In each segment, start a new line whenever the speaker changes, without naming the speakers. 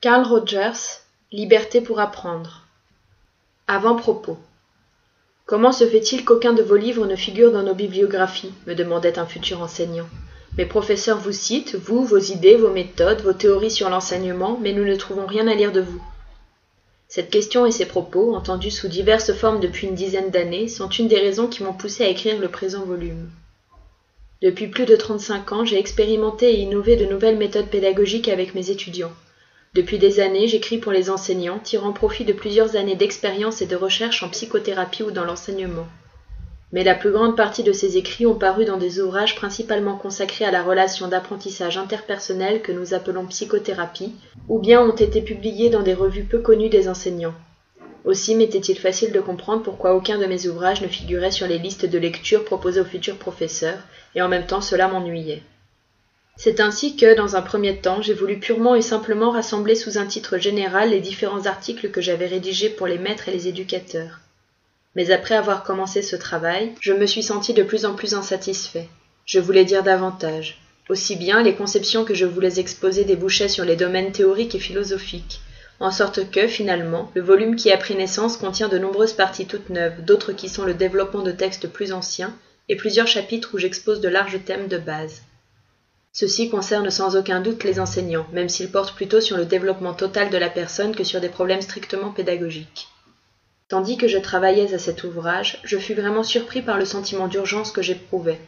Carl Rogers, Liberté pour apprendre. Avant-propos. Comment se fait-il qu'aucun de vos livres ne figure dans nos bibliographies ? Me demandait un futur enseignant. Mes professeurs vous citent, vous, vos idées, vos méthodes, vos théories sur l'enseignement, mais nous ne trouvons rien à lire de vous. Cette question et ces propos, entendus sous diverses formes depuis une dizaine d'années, sont une des raisons qui m'ont poussé à écrire le présent volume. Depuis plus de 35 ans, j'ai expérimenté et innové de nouvelles méthodes pédagogiques avec mes étudiants. Depuis des années, j'écris pour les enseignants, tirant profit de plusieurs années d'expérience et de recherche en psychothérapie ou dans l'enseignement. Mais la plus grande partie de ces écrits ont paru dans des ouvrages principalement consacrés à la relation d'apprentissage interpersonnel que nous appelons psychothérapie, ou bien ont été publiés dans des revues peu connues des enseignants. Aussi m'était-il facile de comprendre pourquoi aucun de mes ouvrages ne figurait sur les listes de lecture proposées aux futurs professeurs, et en même temps cela m'ennuyait. C'est ainsi que, dans un premier temps, j'ai voulu purement et simplement rassembler sous un titre général les différents articles que j'avais rédigés pour les maîtres et les éducateurs. Mais après avoir commencé ce travail, je me suis senti de plus en plus insatisfait. Je voulais dire davantage. Aussi bien, les conceptions que je voulais exposer débouchaient sur les domaines théoriques et philosophiques, en sorte que, finalement, le volume qui a pris naissance contient de nombreuses parties toutes neuves, d'autres qui sont le développement de textes plus anciens, et plusieurs chapitres où j'expose de larges thèmes de base. Ceci concerne sans aucun doute les enseignants, même s'ils portent plutôt sur le développement total de la personne que sur des problèmes strictement pédagogiques. Tandis que je travaillais à cet ouvrage, je fus vraiment surpris par le sentiment d'urgence que j'éprouvais.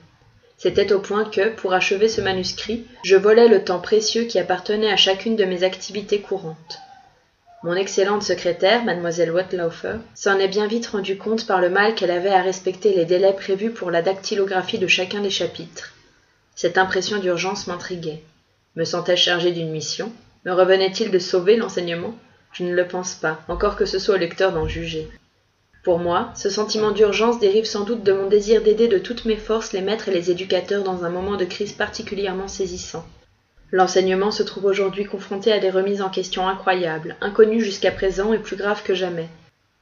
C'était au point que, pour achever ce manuscrit, je volais le temps précieux qui appartenait à chacune de mes activités courantes. Mon excellente secrétaire, mademoiselle Wetlaufer, s'en est bien vite rendu compte par le mal qu'elle avait à respecter les délais prévus pour la dactylographie de chacun des chapitres. Cette impression d'urgence m'intriguait. Me sentais-je chargé d'une mission ? Me revenait-il de sauver l'enseignement ? Je ne le pense pas, encore que ce soit au lecteur d'en juger. Pour moi, ce sentiment d'urgence dérive sans doute de mon désir d'aider de toutes mes forces les maîtres et les éducateurs dans un moment de crise particulièrement saisissant. L'enseignement se trouve aujourd'hui confronté à des remises en question incroyables, inconnues jusqu'à présent et plus graves que jamais.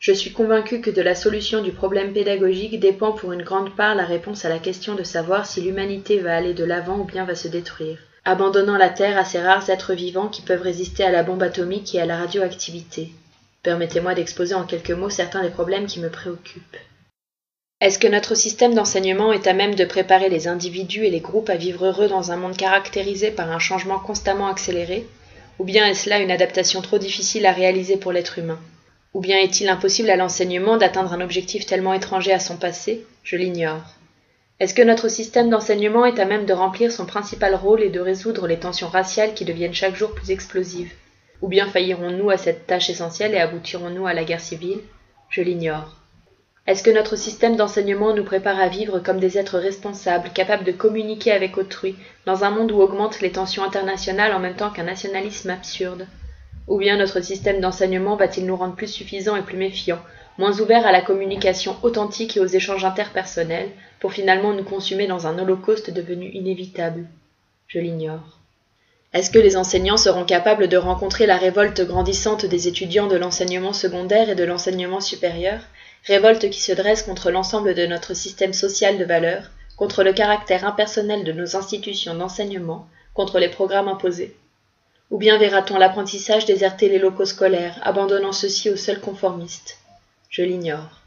Je suis convaincu que de la solution du problème pédagogique dépend pour une grande part la réponse à la question de savoir si l'humanité va aller de l'avant ou bien va se détruire, abandonnant la Terre à ces rares êtres vivants qui peuvent résister à la bombe atomique et à la radioactivité. Permettez-moi d'exposer en quelques mots certains des problèmes qui me préoccupent. Est-ce que notre système d'enseignement est à même de préparer les individus et les groupes à vivre heureux dans un monde caractérisé par un changement constamment accéléré ? Ou bien est-ce là une adaptation trop difficile à réaliser pour l'être humain ? Ou bien est-il impossible à l'enseignement d'atteindre un objectif tellement étranger à son passé ? Je l'ignore. Est-ce que notre système d'enseignement est à même de remplir son principal rôle et de résoudre les tensions raciales qui deviennent chaque jour plus explosives ? Ou bien faillirons-nous à cette tâche essentielle et aboutirons-nous à la guerre civile ? Je l'ignore. Est-ce que notre système d'enseignement nous prépare à vivre comme des êtres responsables, capables de communiquer avec autrui, dans un monde où augmentent les tensions internationales en même temps qu'un nationalisme absurde ? Ou bien notre système d'enseignement va-t-il nous rendre plus suffisants et plus méfiants, moins ouverts à la communication authentique et aux échanges interpersonnels, pour finalement nous consumer dans un holocauste devenu inévitable ? Je l'ignore. Est-ce que les enseignants seront capables de rencontrer la révolte grandissante des étudiants de l'enseignement secondaire et de l'enseignement supérieur, révolte qui se dresse contre l'ensemble de notre système social de valeurs, contre le caractère impersonnel de nos institutions d'enseignement, contre les programmes imposés ? Ou bien verra-t-on l'apprentissage déserter les locaux scolaires, abandonnant ceux-ci aux seuls conformistes ? Je l'ignore.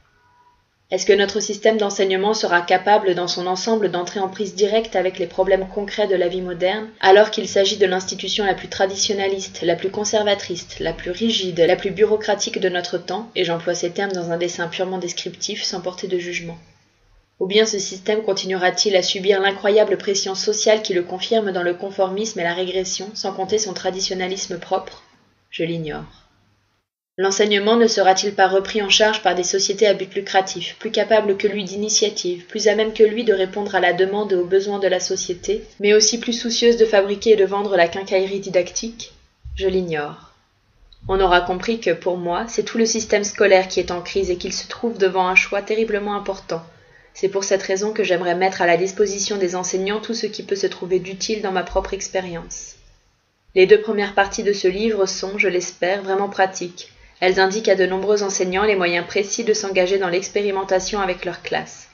Est-ce que notre système d'enseignement sera capable dans son ensemble d'entrer en prise directe avec les problèmes concrets de la vie moderne, alors qu'il s'agit de l'institution la plus traditionnaliste, la plus conservatrice, la plus rigide, la plus bureaucratique de notre temps, et j'emploie ces termes dans un dessin purement descriptif, sans porter de jugement ? Ou bien ce système continuera-t-il à subir l'incroyable pression sociale qui le confirme dans le conformisme et la régression, sans compter son traditionnalisme propre ? Je l'ignore. L'enseignement ne sera-t-il pas repris en charge par des sociétés à but lucratif, plus capables que lui d'initiative, plus à même que lui de répondre à la demande et aux besoins de la société, mais aussi plus soucieuses de fabriquer et de vendre la quincaillerie didactique ? Je l'ignore. On aura compris que, pour moi, c'est tout le système scolaire qui est en crise et qu'il se trouve devant un choix terriblement important. C'est pour cette raison que j'aimerais mettre à la disposition des enseignants tout ce qui peut se trouver d'utile dans ma propre expérience. Les 2 premières parties de ce livre sont, je l'espère, vraiment pratiques. Elles indiquent à de nombreux enseignants les moyens précis de s'engager dans l'expérimentation avec leur classe.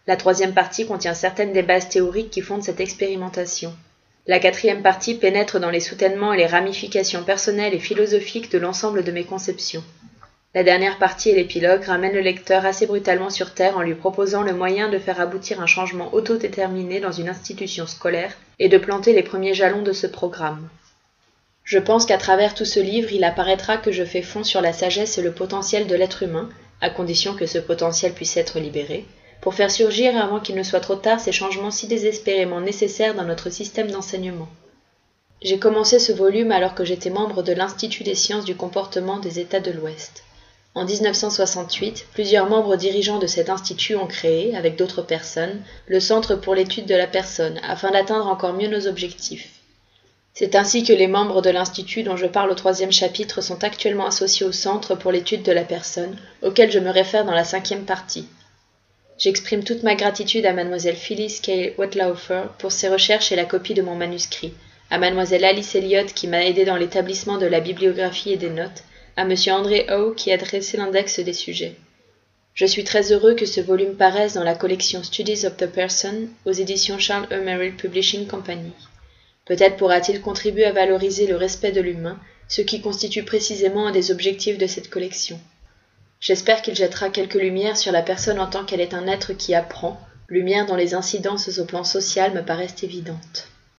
La 3e partie contient certaines des bases théoriques qui fondent cette expérimentation. La 4e partie pénètre dans les soutènements et les ramifications personnelles et philosophiques de l'ensemble de mes conceptions. La dernière partie et l'épilogue ramènent le lecteur assez brutalement sur Terre en lui proposant le moyen de faire aboutir un changement autodéterminé dans une institution scolaire et de planter les premiers jalons de ce programme. Je pense qu'à travers tout ce livre, il apparaîtra que je fais fond sur la sagesse et le potentiel de l'être humain, à condition que ce potentiel puisse être libéré, pour faire surgir avant qu'il ne soit trop tard ces changements si désespérément nécessaires dans notre système d'enseignement. J'ai commencé ce volume alors que j'étais membre de l'Institut des sciences du comportement des États de l'Ouest. En 1968, plusieurs membres dirigeants de cet institut ont créé, avec d'autres personnes, le Centre pour l'étude de la personne, afin d'atteindre encore mieux nos objectifs. C'est ainsi que les membres de l'Institut dont je parle au 3e chapitre sont actuellement associés au Centre pour l'étude de la personne, auquel je me réfère dans la 5e partie. J'exprime toute ma gratitude à Mademoiselle Phyllis K. Wetlaufer pour ses recherches et la copie de mon manuscrit, à Mademoiselle Alice Elliott qui m'a aidé dans l'établissement de la bibliographie et des notes, à Monsieur André Howe qui a dressé l'index des sujets. Je suis très heureux que ce volume paraisse dans la collection Studies of the Person aux éditions Charles E. Merrill Publishing Company. Peut-être pourra-t-il contribuer à valoriser le respect de l'humain, ce qui constitue précisément un des objectifs de cette collection. J'espère qu'il jettera quelques lumières sur la personne en tant qu'elle est un être qui apprend, lumière dont les incidences au plan social me paraissent évidentes.